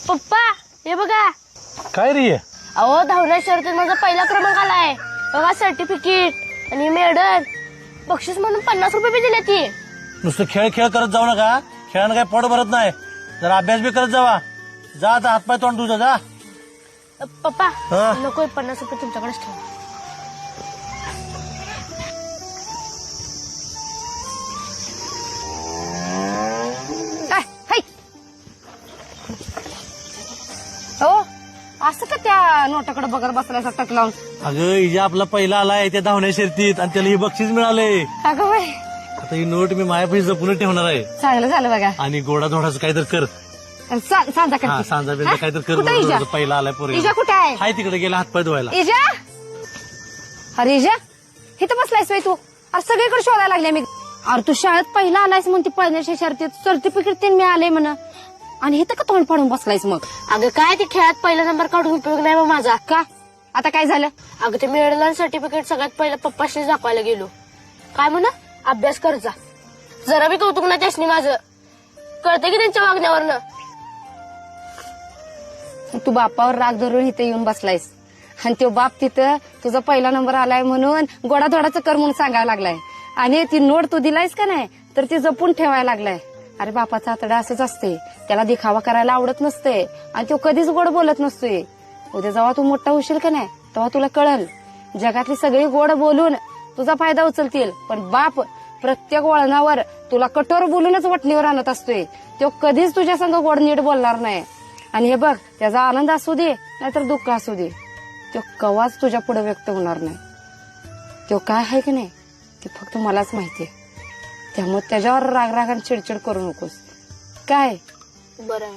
पप्पा हे बघा. काय रे? अहो धावण्या शर्यतीत माझा पहिला क्रमांक आलाय बघा. सर्टिफिकेट आणि मेडल, बक्षीस म्हणून 50 रुपये बी दिले ती. नुसतं खेळ खेळ करत जाऊ नका. खेळानं काय पोट भरत नाही. जरा अभ्यास बी करत जावा. जा आता हातपाय तोंड तुझं जा. पप्पा हा? नको 50 रुपये तुमच्याकडेच ठेवा. हो असं का त्या नोटाकडे बघत बसल्याचा टक लावून. अगं हिजा आपला पहिला आलाय त्या धावण्या शर्यतीत आणि त्याला हे बक्षीस मिळाले. अगं बाई आता ही नोट मी माझ्यापाशी जपून ठेवणार आहे. चांगलं झालं बघा. आणि गोडा धोडाचं काहीतरी कर. सांजा हा करते. सांजा बिंजा काहीतरी कर. कुठे इजा? पहिला आलाय पोरी. इजा कुठे आहे? हाय तिकडे गेला हातपाय धुवायला. इजा, अरे इजा इथं बसलायस बाई तू. अरे सगळीकडे शोधायला लागले मी. अरे तू शाळेत पहिला आलायस म्हणते पहिल्या शर्यतीत सर्टिफिकेट ते मिळाले म्हणा आणि इथं का तोंड फाडून बसलायस मग? अगं काय ते खेळात पहिला नंबर काढून उपयोग नाही माझा. का आता काय झालं? अगं ते मेडल आणि सर्टिफिकेट सगळ्यात पहिलं पप्पाशी दाखवायला गेलो. काय म्हणा अभ्यास कर जा. जरा बी कौतुक नाही त्यासनी माझं. कळतं की त्यांच्या वागण्यावरनं. तू बापावर राग धरून इथे येऊन बसलायस आणि तो बाप तिथं तुझा पहिला नंबर आलाय म्हणून गोडाधोडाचं कर म्हणून सांगायला लागलाय. आणि ती नोट तू दिलायस का नाही तर ती जपून ठेवायला लागलाय. अरे बापाचा आतडा असंच असते. त्याला दिखावा करायला आवडत नसते आणि तो कधीच गोड बोलत नसतोय. उद्या जेव्हा तू मोठा होशील का नाही तेव्हा तुला कळल. जगातली सगळी गोड बोलून तुझा फायदा उचलतील पण बाप प्रत्येक वळणावर तुला कठोर बोलूनच वटणीवर आणत असतोय. तो कधीच तुझ्या संग गोड नीट बोलणार नाही. आणि हे बघ त्याचा आनंद असू दे नाहीतर दुःख असू दे तो कवाच तुझ्या पुढे व्यक्त होणार नाही. तो काय आहे की नाही ते फक्त मलाच माहितीये. त्यामुळे त्याच्यावर राग आणि चिडचिड करू नकोस. काय बरं